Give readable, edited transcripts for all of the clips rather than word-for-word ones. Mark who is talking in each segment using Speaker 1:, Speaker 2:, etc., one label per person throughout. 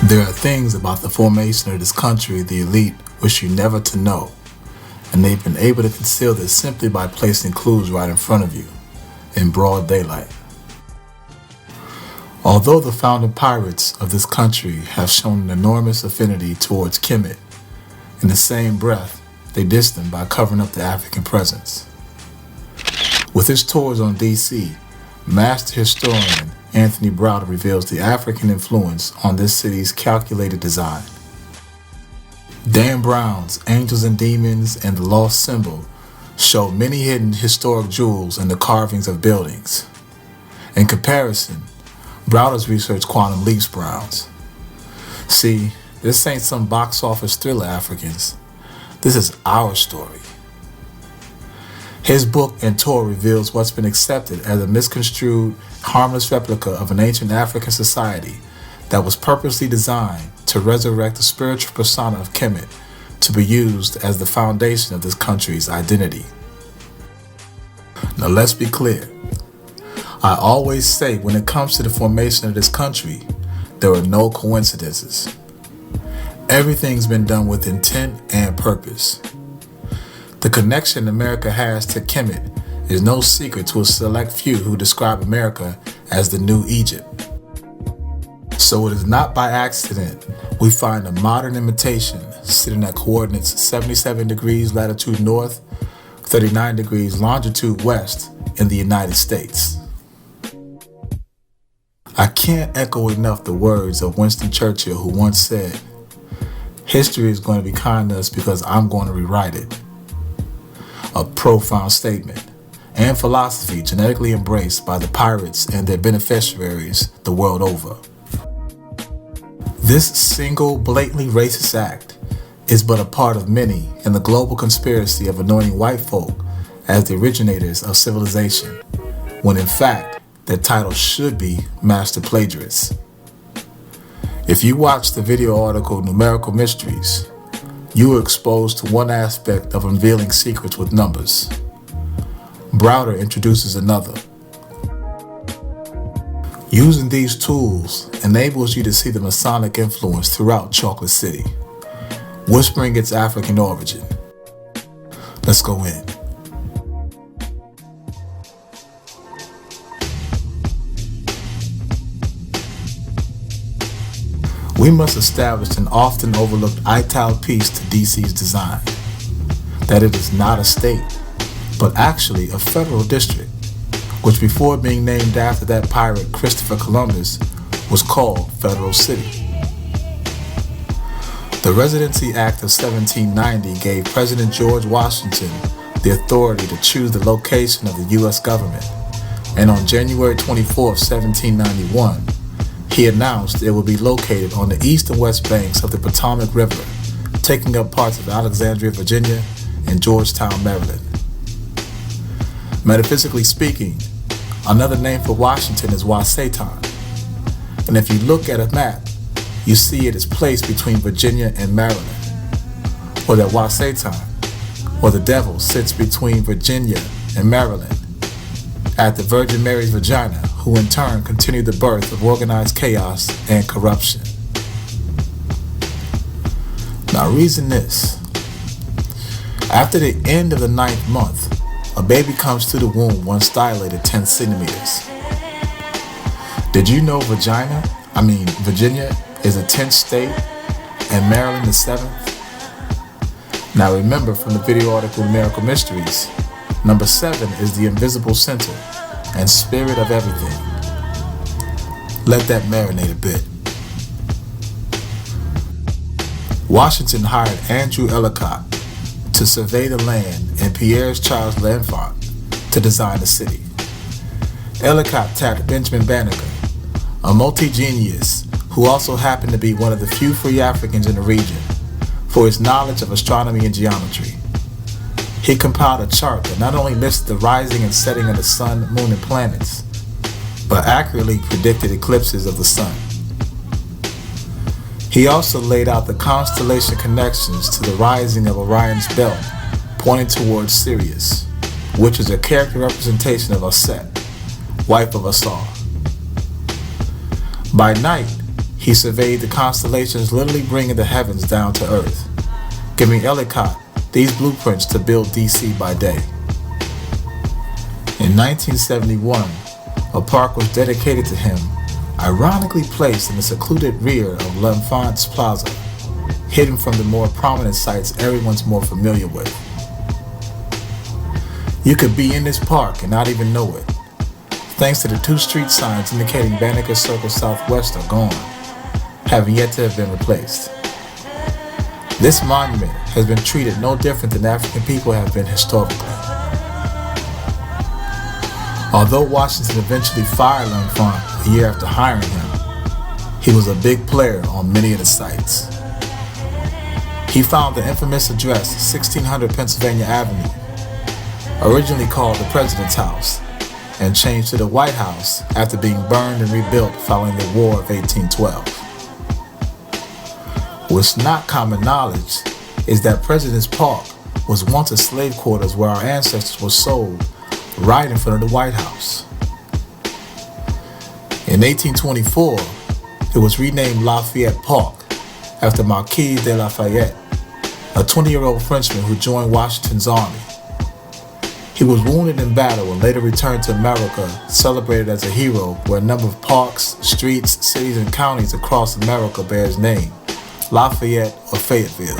Speaker 1: There are things about the formation of this country the elite wish you never to know, and they've been able to conceal this simply by placing clues right in front of you, in broad daylight. Although the founding pirates of this country have shown an enormous affinity towards Kemet, in the same breath, they diss them by covering up the African presence. With his tours on DC, master historian Anthony Browder reveals the African influence on this city's calculated design. Dan Brown's Angels and Demons and the Lost Symbol show many hidden historic jewels in the carvings of buildings. In comparison, Browder's research quantum leaps Brown's. See, this ain't some box office thriller, Africans. This is our story. His book and tour reveals what's been accepted as a misconstrued, harmless replica of an ancient African society that was purposely designed to resurrect the spiritual persona of Kemet to be used as the foundation of this country's identity. Now let's be clear. I always say when it comes to the formation of this country, there are no coincidences. Everything's been done with intent and purpose. The connection America has to Kemet is no secret to a select few who describe America as the new Egypt. So it is not by accident we find a modern imitation sitting at coordinates 77 degrees latitude north, 39 degrees longitude west in the United States. I can't echo enough the words of Winston Churchill, who once said, "History is going to be kind to us because I'm going to rewrite it." A profound statement and philosophy genetically embraced by the pirates and their beneficiaries the world over. This single blatantly racist act is but a part of many in the global conspiracy of anointing white folk as the originators of civilization, when in fact their title should be master plagiarists. If you watch the video article Numerical Mysteries, you were exposed to one aspect of unveiling secrets with numbers. Browder introduces another. Using these tools enables you to see the Masonic influence throughout Chocolate City, whispering its African origin. Let's go in. We must establish an often overlooked ital piece to DC's design, that it is not a state, but actually a federal district, which before being named after that pirate Christopher Columbus was called Federal City. The Residency Act of 1790 gave President George Washington the authority to choose the location of the U.S. government, and on January 24, 1791, he announced it would be located on the east and west banks of the Potomac River, taking up parts of Alexandria, Virginia, and Georgetown, Maryland. Metaphysically speaking, another name for Washington is Wasatan, and if you look at a map, you see it is placed between Virginia and Maryland, or that Wasatan, or the devil, sits between Virginia and Maryland at the Virgin Mary's vagina, who in turn continued the birth of organized chaos and corruption. Now reason this. After the end of the 9th month, a baby comes to the womb once dilated 10 centimeters. Did you know Virginia is the 10th state and Maryland the 7th? Now remember from the video article Numerical Mysteries, number 7 is the invisible center and spirit of everything. Let that marinate a bit. Washington hired Andrew Ellicott to survey the land and Pierre Charles L'Enfant to design the city. Ellicott tapped Benjamin Banneker, a multi-genius who also happened to be one of the few free Africans in the region, for his knowledge of astronomy and geometry. He compiled a chart that not only listed the rising and setting of the sun, moon, and planets, but accurately predicted eclipses of the sun. He also laid out the constellation connections to the rising of Orion's belt, pointing towards Sirius, which is a character representation of Aset, wife of Asar. By night, He surveyed the constellations, literally bringing the heavens down to earth, giving Ellicott these blueprints to build DC by day. In 1971, a park was dedicated to him, ironically placed in the secluded rear of L'Enfant's Plaza, hidden from the more prominent sites everyone's more familiar with. You could be in this park and not even know it, thanks to the 2 street signs indicating Banneker Circle Southwest are gone, having yet to have been replaced. This monument has been treated no different than African people have been historically. Although Washington eventually fired L'Enfant a year after hiring him, he was a big player on many of the sites. He found the infamous address 1600 Pennsylvania Avenue, originally called the President's House, and changed to the White House after being burned and rebuilt following the War of 1812. What's not common knowledge is that President's Park was once a slave quarters where our ancestors were sold right in front of the White House. In 1824, it was renamed Lafayette Park after Marquis de Lafayette, a 20-year-old Frenchman who joined Washington's army. He was wounded in battle and later returned to America, celebrated as a hero, where a number of parks, streets, cities, and counties across America bear his name, Lafayette or Fayetteville.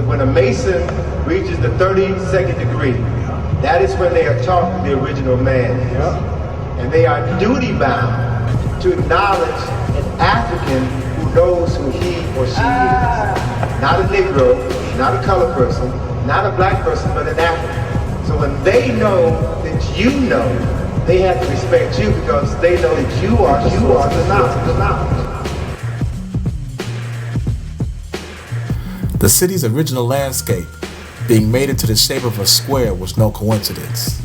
Speaker 2: When a Mason reaches the 32nd degree, that is when they are taught who the original man is. And they are duty bound to acknowledge an African who knows who he or she is. Not a Negro, not a colored person, not a black person, but an African. So when they know that you know, they have to respect you because they know that you are the knowledge.
Speaker 1: The city's original landscape being made into the shape of a square was no coincidence.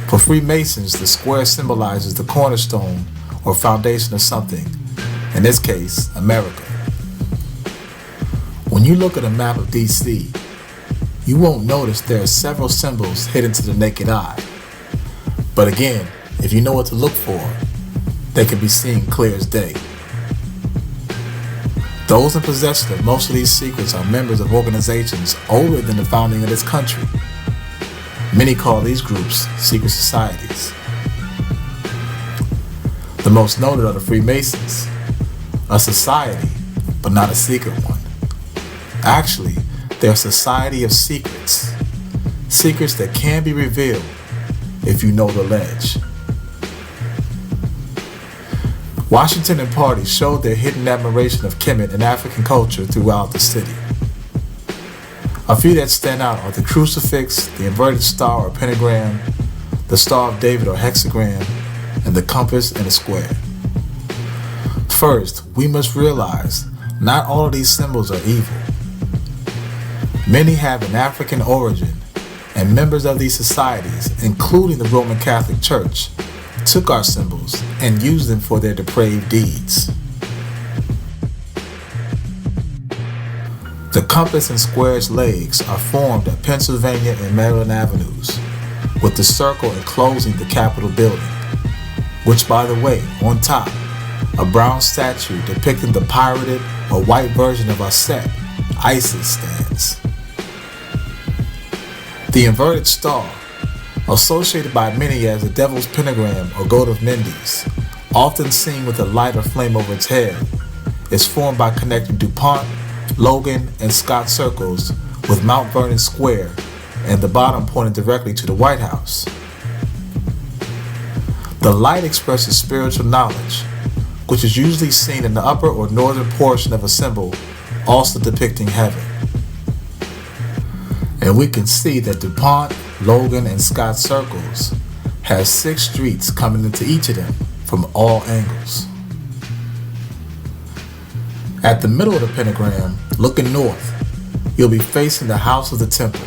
Speaker 1: For Freemasons, the square symbolizes the cornerstone or foundation of something, in this case, America. When you look at a map of DC, you won't notice there are several symbols hidden to the naked eye. But again, if you know what to look for, they can be seen clear as day. Those in possession of most of these secrets are members of organizations older than the founding of this country. Many call these groups secret societies. The most noted are the Freemasons, a society, but not a secret one. Actually, they're a society of secrets, secrets that can be revealed if you know the ledge. Washington and party showed their hidden admiration of Kemet and African culture throughout the city. A few that stand out are the crucifix, the inverted star or pentagram, the Star of David or hexagram, and the compass and the square. First, we must realize not all of these symbols are evil. Many have an African origin, and members of these societies, including the Roman Catholic Church, took our symbols and used them for their depraved deeds. The compass and square's legs are formed at Pennsylvania and Maryland Avenues, with the circle enclosing the Capitol building, which, by the way, on top, a brown statue depicting the pirated or white version of Aset, Isis, stands. The inverted star, associated by many as the devil's pentagram or goat of Mendes, often seen with a light or flame over its head, is formed by connecting DuPont, Logan, and Scott circles with Mount Vernon Square and the bottom pointing directly to the White House. The light expresses spiritual knowledge, which is usually seen in the upper or northern portion of a symbol, also depicting heaven. And we can see that DuPont, Logan, and Scott circles have 6 streets coming into each of them from all angles. At the middle of the pentagram, looking north, you'll be facing the house of the temple,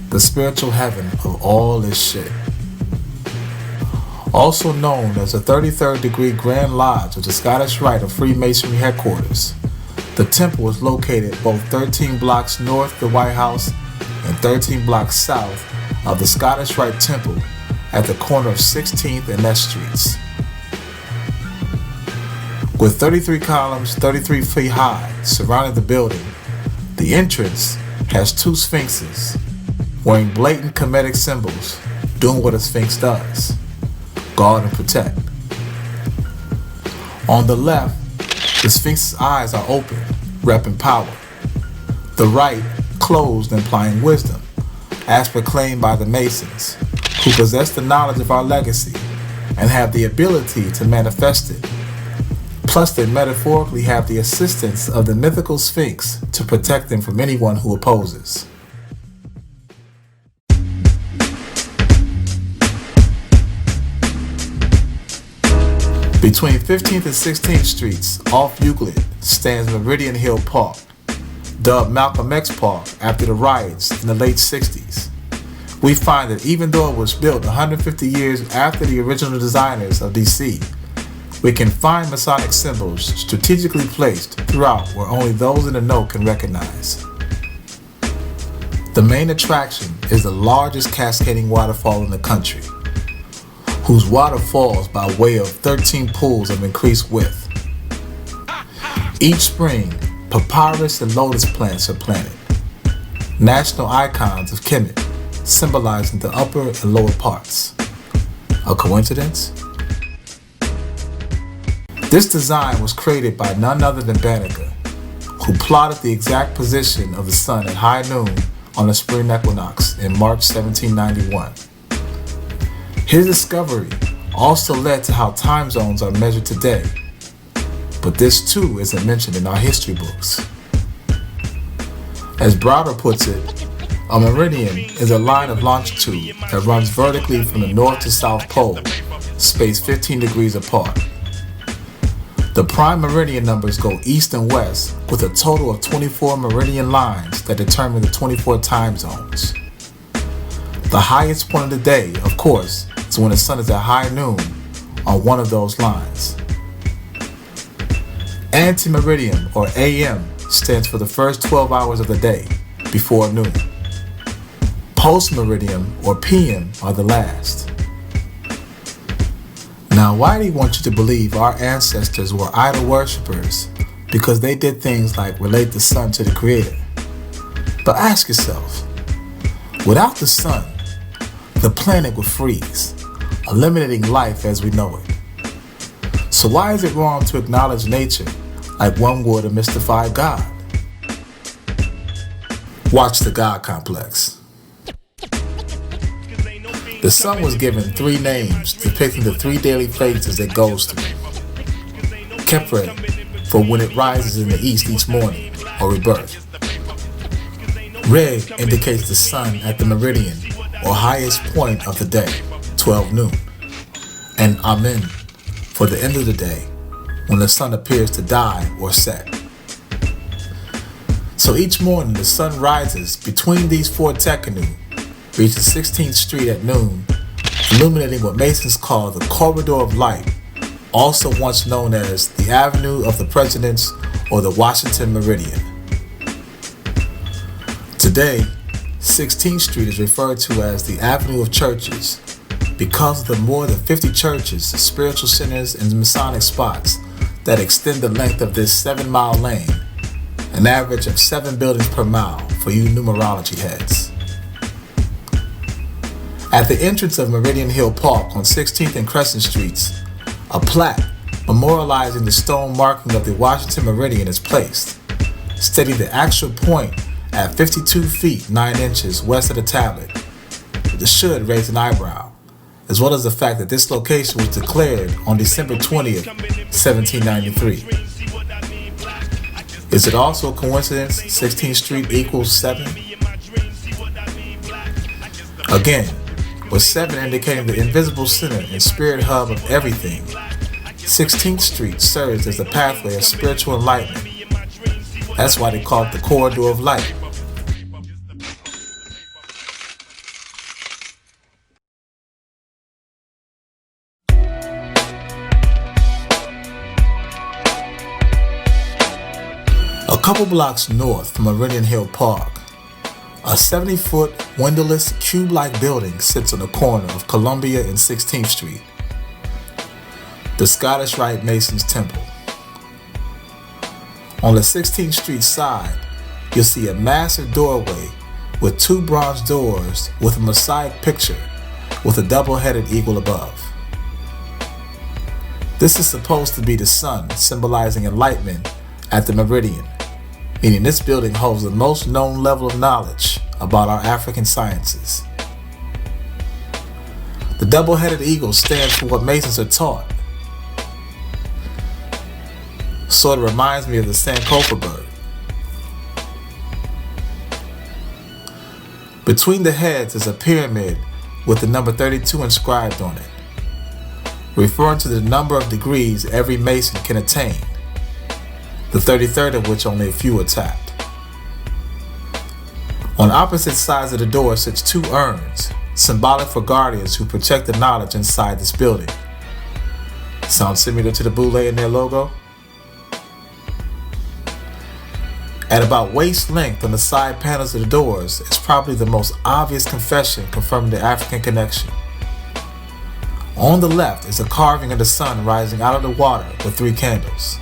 Speaker 1: the spiritual heaven of all this shit. Also known as the 33rd degree Grand Lodge of the Scottish Rite of Freemasonry headquarters, the temple is located both 13 blocks north of the White House and 13 blocks south of the Scottish Rite Temple, at the corner of 16th and S Streets. With 33 columns 33 feet high surrounding the building, the entrance has two sphinxes wearing blatant Kemetic symbols, doing what a sphinx does: guard and protect. On the left, the sphinx's eyes are open, repping power. The right, closed, implying wisdom, as proclaimed by the Masons, who possess the knowledge of our legacy and have the ability to manifest it. Plus, they metaphorically have the assistance of the mythical Sphinx to protect them from anyone who opposes. Between 15th and 16th Streets, off Euclid, stands Meridian Hill Park, dubbed Malcolm X Park after the riots in the late 60s. We find that even though it was built 150 years after the original designers of DC, we can find Masonic symbols strategically placed throughout where only those in the know can recognize. The main attraction is the largest cascading waterfall in the country, whose water falls by way of 13 pools of increased width. Each spring, papyrus and lotus plants are planted, national icons of Kemet, symbolizing the upper and lower parts. A coincidence? This design was created by none other than Banneker, who plotted the exact position of the sun at high noon on the spring equinox in March 1791. His discovery also led to how time zones are measured today, but this too isn't mentioned in our history books. As Browder puts it, a meridian is a line of longitude that runs vertically from the north to south pole, spaced 15 degrees apart. The prime meridian numbers go east and west with a total of 24 meridian lines that determine the 24 time zones. The highest point of the day, of course, is when the sun is at high noon on one of those lines. Antemeridian, or AM, stands for the first 12 hours of the day, before noon. Postmeridian, or PM, are the last. Now, why do he want you to believe our ancestors were idol worshippers because they did things like relate the sun to the creator? But ask yourself, without the sun, the planet would freeze, eliminating life as we know it. So why is it wrong to acknowledge nature like one would a mystified God? Watch the God complex. The sun was given 3 names depicting the 3 daily phases it goes through. Kepre, for when it rises in the east each morning, or rebirth. Reg indicates the sun at the meridian, or highest point of the day, 12 noon. And Amen, for the end of the day, when the sun appears to die or set. So each morning the sun rises between these 4 tekenu, reaches 16th Street at noon, illuminating what Masons call the Corridor of Light, also once known as the Avenue of the Presidents or the Washington Meridian. Today, 16th Street is referred to as the Avenue of Churches because of the more than 50 churches, spiritual centers, and Masonic spots that extend the length of this 7-mile lane, an average of 7 buildings per mile for you numerology heads. At the entrance of Meridian Hill Park on 16th and Crescent Streets, a plaque memorializing the stone marking of the Washington Meridian is placed, stating the actual point at 52 feet 9 inches west of the tablet. This should raise an eyebrow, as well as the fact that this location was declared on December 20th, 1793. Is it also a coincidence 16th Street equals 7? Again, with 7 indicating the invisible center and spirit hub of everything, 16th Street serves as the pathway of spiritual enlightenment. That's why they call it the Corridor of Light. A couple blocks north from Meridian Hill Park, A 70-foot, windowless, cube-like building sits on the corner of Columbia and 16th Street. The Scottish Rite Masons Temple. On the 16th Street side, you'll see a massive doorway with 2 bronze doors with a mosaic picture with a double-headed eagle above. This is supposed to be the sun, symbolizing enlightenment at the meridian, meaning this building holds the most known level of knowledge about our African sciences. The double-headed eagle stands for what Masons are taught. Sort of reminds me of the Sankofa bird. Between the heads is a pyramid with the number 32 inscribed on it, referring to the number of degrees every Mason can attain, the 33rd of which only a few are tapped. On opposite sides of the door sits 2 urns, symbolic for guardians who protect the knowledge inside this building. Sound similar to the boule in their logo? At about waist length on the side panels of the doors is probably the most obvious confession confirming the African connection. On the left is a carving of the sun rising out of the water with 3 candles.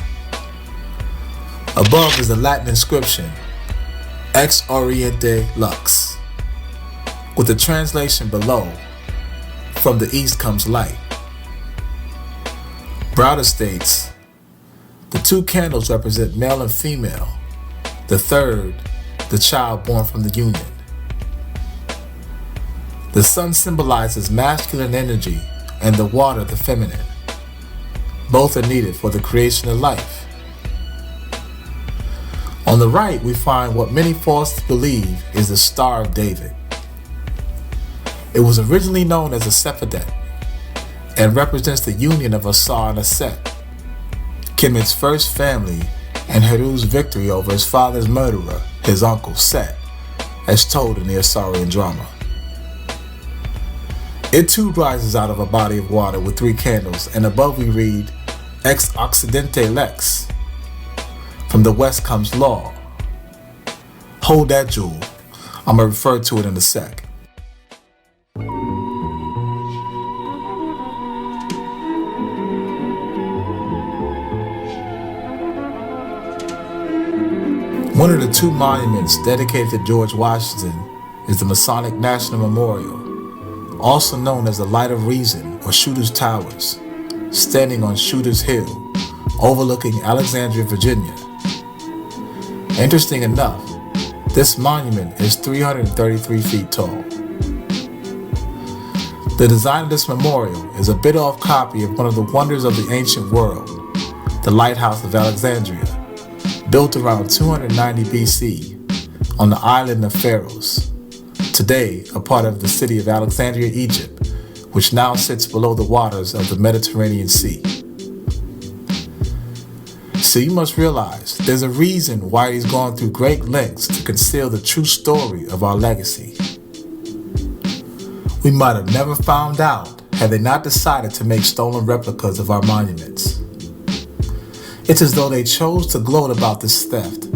Speaker 1: Above is the Latin inscription, Ex Oriente Lux, with the translation below, from the east comes light. Browder states, the 2 candles represent male and female, the 3rd, the child born from the union. The sun symbolizes masculine energy and the water the feminine. Both are needed for the creation of life. On the right, we find what many falsely believe is the Star of David. It was originally known as a Sephidet and represents the union of Asar and Aset, Kemet's first family, and Horuz's victory over his father's murderer, his uncle Set, as told in the Asarian drama. It too rises out of a body of water with 3 candles, and above we read, Ex Occidente Lex. From the west comes law. Hold that jewel. I'm going to refer to it in a sec. One of the 2 monuments dedicated to George Washington is the Masonic National Memorial, also known as the Light of Reason or Shooter's Towers, standing on Shooter's Hill, overlooking Alexandria, Virginia. Interesting enough, this monument is 333 feet tall. The design of this memorial is a bit-off copy of one of the wonders of the ancient world, the Lighthouse of Alexandria, built around 290 BC on the island of Pharos, today a part of the city of Alexandria, Egypt, which now sits below the waters of the Mediterranean Sea. So you must realize there's a reason why he's gone through great lengths to conceal the true story of our legacy. We might have never found out had they not decided to make stolen replicas of our monuments. It's as though they chose to gloat about this theft,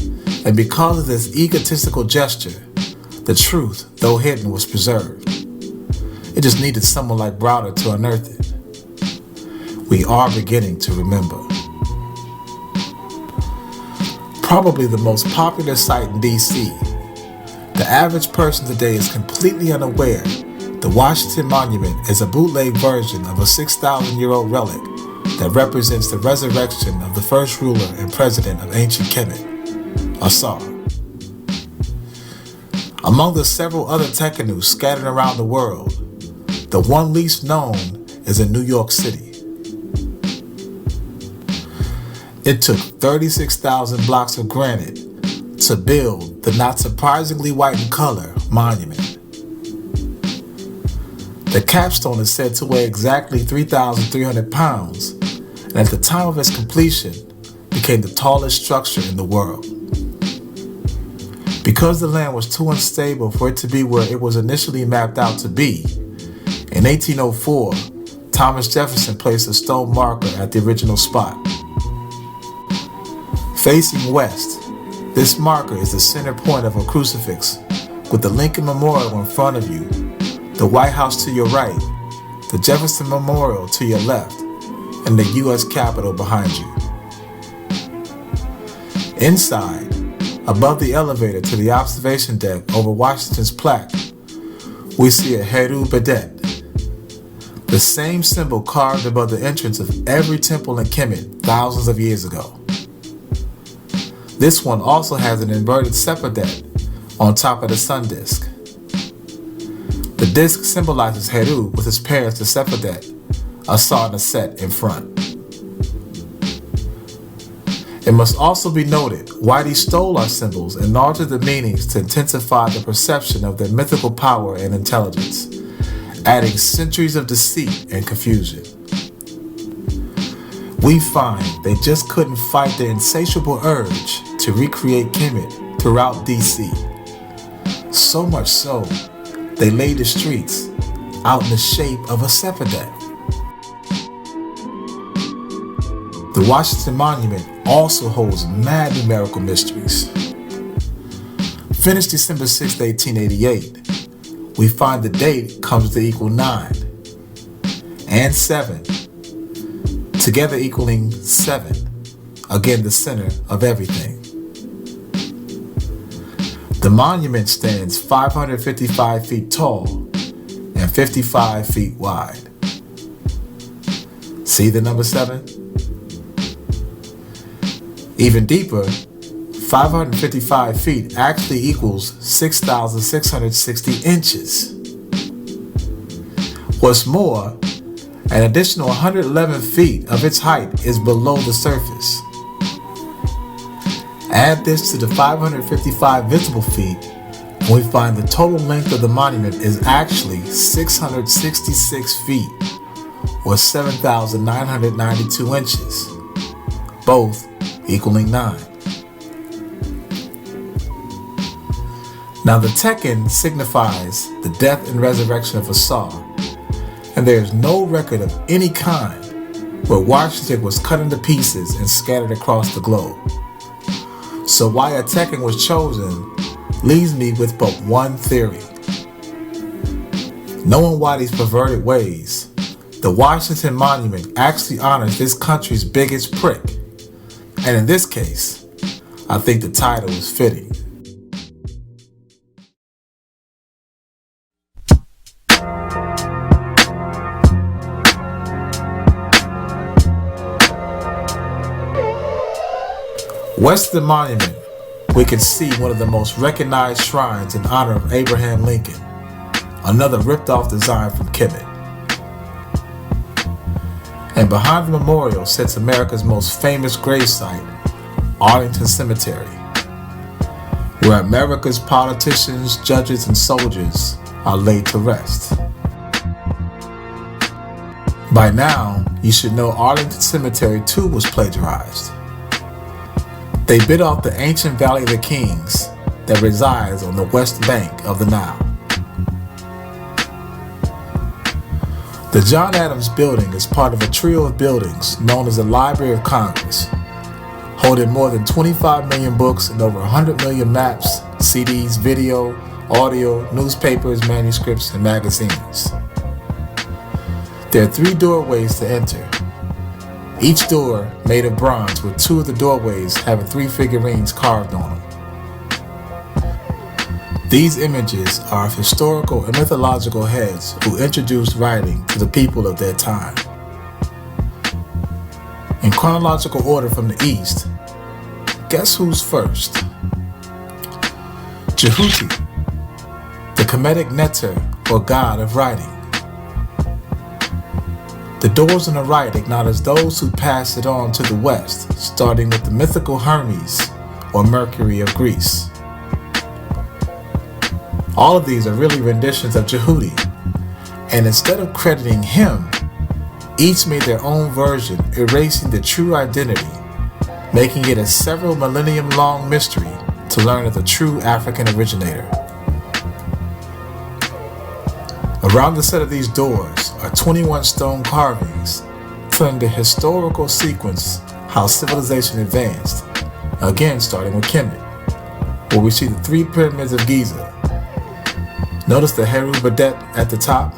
Speaker 1: and because of this egotistical gesture, the truth, though hidden, was preserved. It just needed someone like Browder to unearth it. We are beginning to remember. Probably the most popular site in DC, the average person today is completely unaware the Washington Monument is a bootleg version of a 6,000-year-old relic that represents the resurrection of the first ruler and president of ancient Kemet, Asar. Among the several other tekanus scattered around the world, the one least known is in New York City. It took 36,000 blocks of granite to build the not surprisingly white in color monument. The capstone is said to weigh exactly 3,300 pounds, and at the time of its completion, became the tallest structure in the world. Because the land was too unstable for it to be where it was initially mapped out to be, in 1804, Thomas Jefferson placed a stone marker at the original spot. Facing west, this marker is the center point of a crucifix with the Lincoln Memorial in front of you, the White House to your right, the Jefferson Memorial to your left, and the U.S. Capitol behind you. Inside, above the elevator to the observation deck over Washington's plaque, we see a Heru Bedet, the same symbol carved above the entrance of every temple in Kemet thousands of years ago. This one also has an inverted Sephadet on top of the sun disk. The disk symbolizes Heru with his parents, the Sephadet, a saw and a set in front. It must also be noted why they stole our symbols and altered the meanings to intensify the perception of their mythical power and intelligence, adding centuries of deceit and confusion. We find they just couldn't fight their insatiable urge to recreate Kemet throughout DC. So much so, they laid the streets out in the shape of a Sephadet. The Washington Monument also holds mad numerical mysteries. Finished December 6, 1888, we find the date comes to equal 9 and 7, together equaling 7, again the center of everything. The monument stands 555 feet tall and 55 feet wide. See the number 7? Even deeper, 555 feet actually equals 6,660 inches. What's more, an additional 111 feet of its height is below the surface. Add this to the 555 visible feet, and we find the total length of the monument is actually 666 feet, or 7,992 inches, both equaling 9. Now the Tekken signifies the death and resurrection of a saw, and there is no record of any kind where Washington was cut into pieces and scattered across the globe. So why a Tekken was chosen leaves me with but one theory. Knowing why these perverted ways, the Washington Monument actually honors this country's biggest prick. And in this case, I think the title is fitting. West of the monument, we can see one of the most recognized shrines in honor of Abraham Lincoln, another ripped-off design from Kemet. And behind the memorial sits America's most famous gravesite, Arlington Cemetery, where America's politicians, judges, and soldiers are laid to rest. By now, you should know Arlington Cemetery too was plagiarized. They bit off the ancient Valley of the Kings that resides on the west bank of the Nile. The John Adams Building is part of a trio of buildings known as the Library of Congress, holding more than 25 million books and over 100 million maps, CDs, video, audio, newspapers, manuscripts, and magazines. There are 3 doorways to enter, each door made of bronze with 2 of the doorways having 3 figurines carved on them. These images are of historical and mythological heads who introduced writing to the people of their time. In chronological order from the east, guess who's first? Jehuti, the Kemetic Neter, or god of writing. The doors on the right acknowledge those who passed it on to the west, starting with the mythical Hermes, or Mercury of Greece. All of these are really renditions of Jehuti, and instead of crediting him, each made their own version, erasing the true identity, making it a several millennium-long mystery to learn of the true African originator. Around the set of these doors are 21 stone carvings telling the historical sequence how civilization advanced, again starting with Kemet, where we see the 3 pyramids of Giza, Notice the Heru Badet at the top?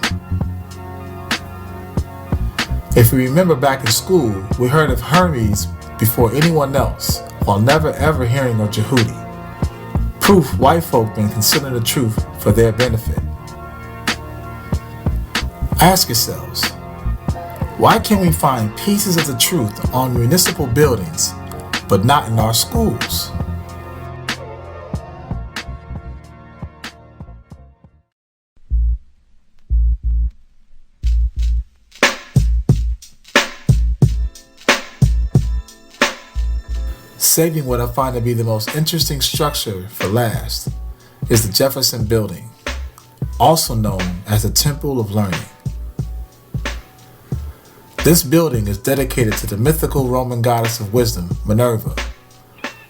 Speaker 1: If we remember back in school, we heard of Hermes before anyone else, while never ever hearing of Jehudi. Proof white folk been concealing the truth for their benefit. Ask yourselves, why can't we find pieces of the truth on municipal buildings, but not in our schools? Saving what I find to be the most interesting structure for last is the Jefferson Building, also known as the Temple of Learning. This building is dedicated to the mythical Roman goddess of wisdom, Minerva,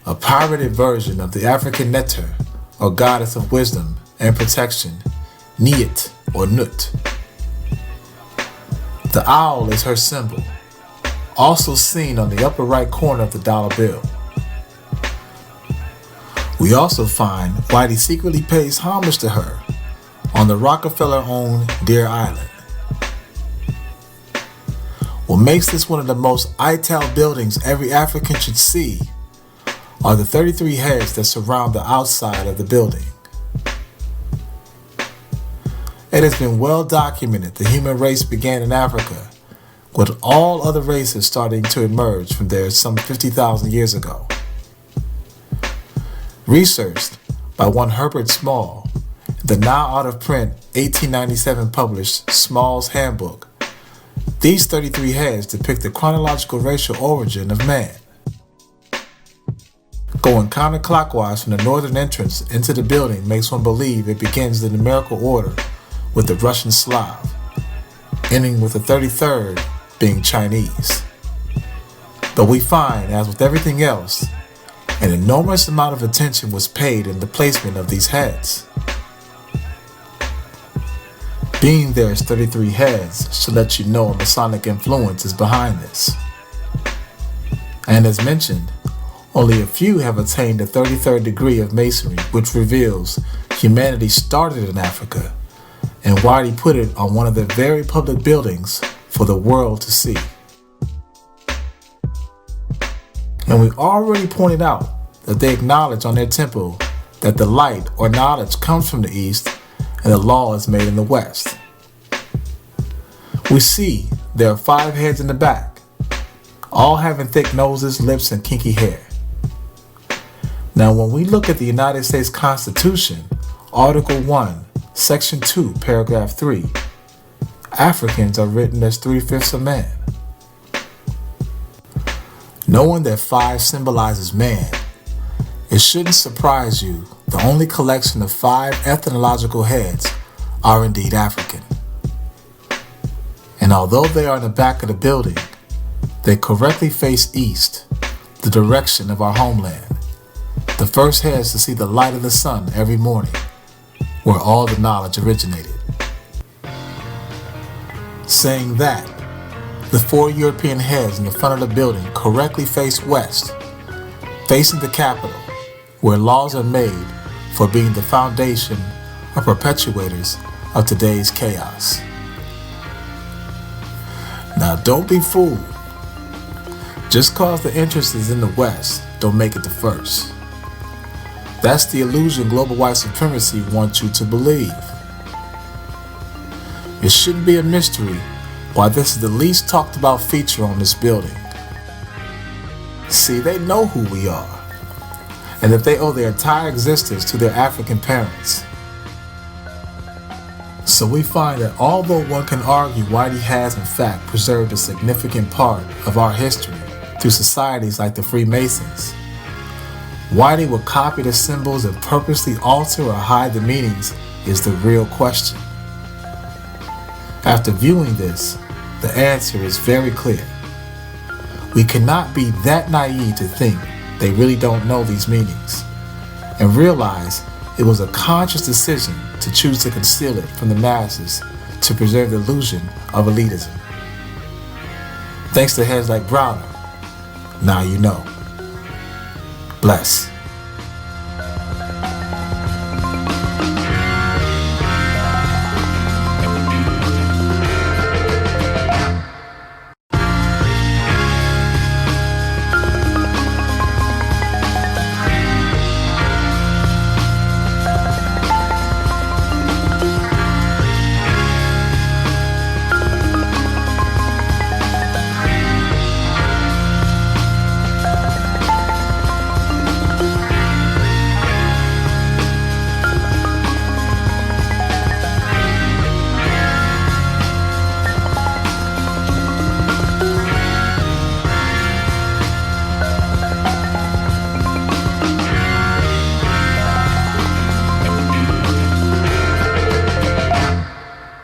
Speaker 1: a pirated version of the African Neter, or goddess of wisdom and protection, Niet or Nut. The owl is her symbol, also seen on the upper right corner of the dollar bill. We also find Whitey secretly pays homage to her on the Rockefeller-owned Deer Island. What makes this one of the most ital buildings every African should see are the 33 heads that surround the outside of the building. It has been well documented the human race began in Africa, with all other races starting to emerge from there some 50,000 years ago. Researched by one Herbert Small, the now out of print 1897 published Small's Handbook, these 33 heads depict the chronological racial origin of man. Going counterclockwise from the northern entrance into the building makes one believe it begins the numerical order with the Russian Slav, ending with the 33rd being Chinese. But we find, as with everything else, an enormous amount of attention was paid in the placement of these heads. Being there as 33 heads should let you know a Masonic influence is behind this. And as mentioned, only a few have attained the 33rd degree of Masonry, which reveals humanity started in Africa, and Whitey put it on one of the very public buildings for the world to see. And we already pointed out that they acknowledge on their temple that the light or knowledge comes from the east and the law is made in the west. We see there are 5 heads in the back, all having thick noses, lips, and kinky hair. Now when we look at the United States Constitution, Article 1, Section 2, Paragraph 3, Africans are written as 3/5 of man. Knowing that 5 symbolizes man, it shouldn't surprise you the only collection of 5 ethnological heads are indeed African. And although they are in the back of the building, they correctly face east, the direction of our homeland, the first heads to see the light of the sun every morning, where all the knowledge originated. Saying that, the 4 European heads in the front of the building correctly face west, facing the capital, where laws are made for being the foundation or perpetuators of today's chaos. Now don't be fooled. Just cause the interest is in the west, don't make it the first. That's the illusion global white supremacy wants you to believe. It shouldn't be a mystery why this is the least talked about feature on this building. See, they know who we are, and that they owe their entire existence to their African parents. So we find that although one can argue Whitey has in fact preserved a significant part of our history through societies like the Freemasons, Whitey will copy the symbols and purposely alter or hide the meanings is the real question. After viewing this, the answer is very clear. We cannot be that naive to think they really don't know these meanings, and realize it was a conscious decision to choose to conceal it from the masses to preserve the illusion of elitism. Thanks to heads like Browder, now you know. Bless.